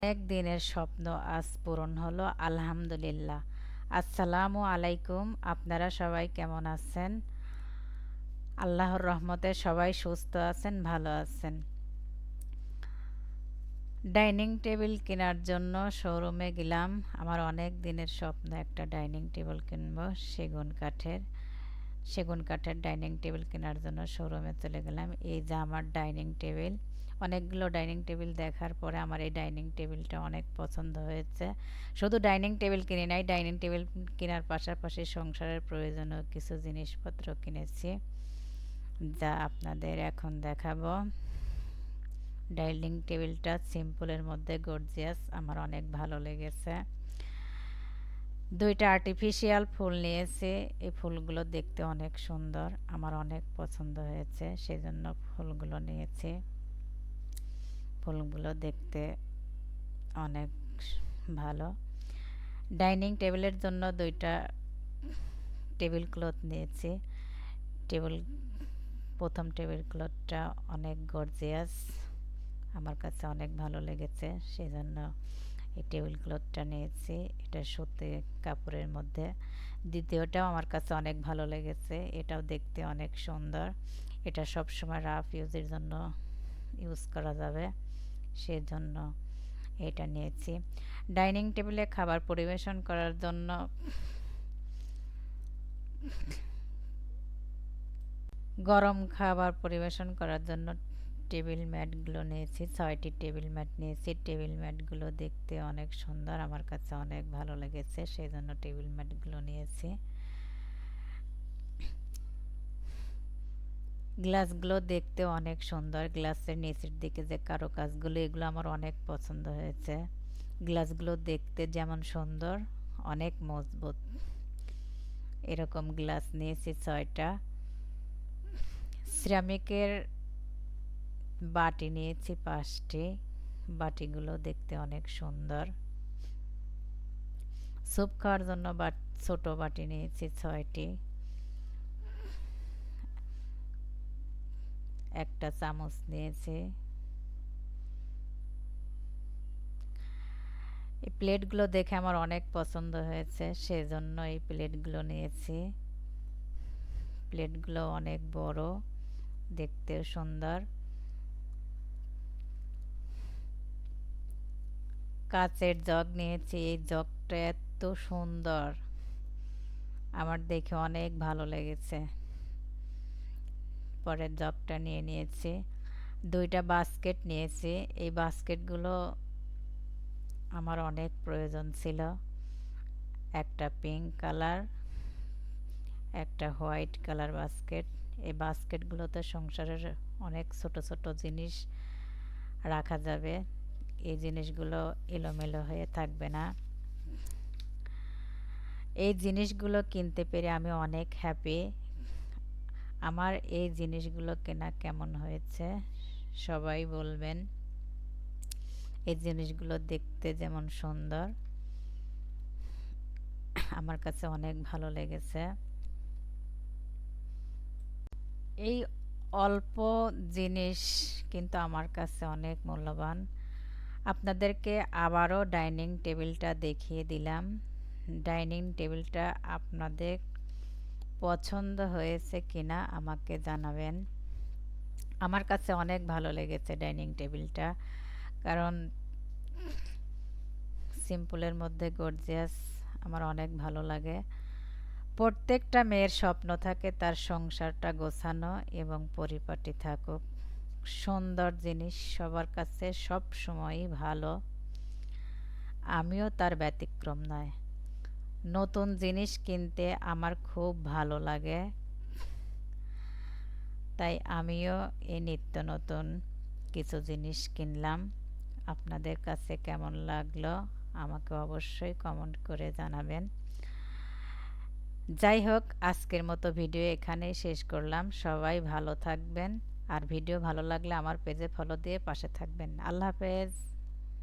অনেক দিনের স্বপ্ন আজ পূরণ হলো আলহামদুলিল্লাহ। আসসালামু আলাইকুম। আপনারা সবাই কেমন আছেন? আল্লাহর রহমতে সবাই সুস্থ আছেন, ভালো আছেন। ডাইনিং টেবিল কেনার জন্য শোরুমে গেলাম। আমার অনেক দিনের স্বপ্ন একটা ডাইনিং টেবিল কিনবো সেগুন কাঠের ডাইনিং টেবিল কেনার জন্য শোরুমে চলে গেলাম। এই যে আমার ডাইনিং টেবিল। অনেকগুলো ডাইনিং টেবিল দেখার পরে আমার এই ডাইনিং টেবিলটা অনেক পছন্দ হয়েছে। শুধু ডাইনিং টেবিল কিনি নাই, ডাইনিং টেবিল কেনার পাশাপাশি সংসারের প্রয়োজনীয় কিছু জিনিসপত্র কিনেছি, যা আপনাদের এখন দেখাবো। ডাইনিং টেবিলটা সিম্পলের মধ্যে গর্জিয়াস, আমার অনেক ভালো লেগেছে। দুইটা আর্টিফিশিয়াল ফুল নিয়েছি। এই ফুলগুলো দেখতে অনেক সুন্দর, আমার অনেক পছন্দ হয়েছে, সেজন্য ফুলগুলো নিয়েছি। ফুলগুলো দেখতে অনেক ভালো। ডাইনিং টেবিলের জন্য দুইটা টেবিল ক্লথ নিয়েছি। টেবিল প্রথম টেবিল ক্লথটা অনেক গর্জিয়াস, আমার কাছে অনেক ভালো লেগেছে, সেজন্য এই টেবিল ক্লথটা নিয়েছি। এটা সুতি কাপড়ের মধ্যে। দ্বিতীয়টাও আমার কাছে অনেক ভালো লেগেছে, এটাও দেখতে অনেক সুন্দর। এটা সবসময় রাফ ইউজের জন্য ইউজ করা যাবে, সেজন্য এটা নিয়েছি। ডাইনিং টেবিলে খাবার পরিবেশন করার জন্য গরম খাবার পরিবেশন করার জন্য টেবিল ম্যাটগুলো নিয়েছি। 6টি টেবিল ম্যাট নিয়েছি। টেবিল ম্যাটগুলো দেখতে অনেক সুন্দর, আমার কাছে অনেক ভালো লেগেছে, সেই জন্য টেবিল ম্যাটগুলো নিয়েছি। গ্লাসগুলো দেখতে অনেক সুন্দর। গ্লাসের নিচের দিকে যে কারুকাজগুলো, এগুলো আমার অনেক পছন্দ হয়েছে। গ্লাসগুলো দেখতে যেমন সুন্দর, অনেক মজবুত। এরকম গ্লাস নিয়েছি 6টা। সিরামিকের বাটি নিয়েছি 5টি। বাটিগুলো দেখতে অনেক সুন্দর। স্যুপ খাওয়ার জন্য ছোট বাটি নিয়েছি 6টি। একটা চামচ নিয়েছি। এই প্লেটগুলো দেখে আমার অনেক পছন্দ হয়েছে, সেজন্য এই প্লেটগুলো নিয়েছি। প্লেটগুলো অনেক বড়, দেখতেও সুন্দর। কাচের জগ নিয়েছি। এই জগটা এত সুন্দর, আমার দেখে অনেক ভালো লেগেছে। পরের জগটা নিয়ে নিয়েছি। দুইটা বাস্কেট নিয়েছি। এই বাস্কেটগুলো আমার অনেক প্রয়োজন ছিল। একটা পিঙ্ক কালার, একটা হোয়াইট কালার বাস্কেট। এই বাস্কেটগুলোতে সংসারের অনেক ছোট ছোট জিনিস রাখা যাবে, এই জিনিসগুলো এলোমেলো হয়ে থাকবে না। এই জিনিসগুলো কিনতে পেরে আমি অনেক হ্যাপি। আমার এই জিনিসগুলো কেনা কেমন হয়েছে সবাই বলবেন। এই জিনিসগুলো দেখতে যেমন সুন্দর, আমার কাছে অনেক ভালো লেগেছে। এই অল্প জিনিস কিন্তু আমার কাছে অনেক মূল্যবান। আপনাদেরকে আবারও ডাইনিং টেবিলটা দেখিয়ে দিলাম। ডাইনিং টেবিলটা আপনাদের পছন্দ হয়েছে কিনা আমাকে জানাবেন। আমার কাছে অনেক ভালো লেগেছে ডাইনিং টেবিলটা, কারণ সিম্পলের মধ্যে গর্জিয়াস আমার অনেক ভালো লাগে। প্রত্যেকটা মেয়ের স্বপ্ন থাকে তার সংসারটা গোছানো এবং পরিপাটি থাকুক। সুন্দর জিনিস সবার কাছে সব সময়ই ভালো, আমিও তার ব্যতিক্রম নয়। নতুন জিনিস কিনতে আমার খুব ভালো লাগে, তাই আমিও এই নিত্য নতুন কিছু জিনিস কিনলাম। আপনাদের কাছে কেমন লাগলো আমাকে অবশ্যই কমেন্ট করে জানাবেন। যাই হোক, আজকের মতো ভিডিও এখানেই শেষ করলাম। সবাই ভালো থাকবেন, আর ভিডিও ভালো লাগলে আমার পেজে ফলো দিয়ে পাশে থাকবেন। আল্লাহ হাফেজ।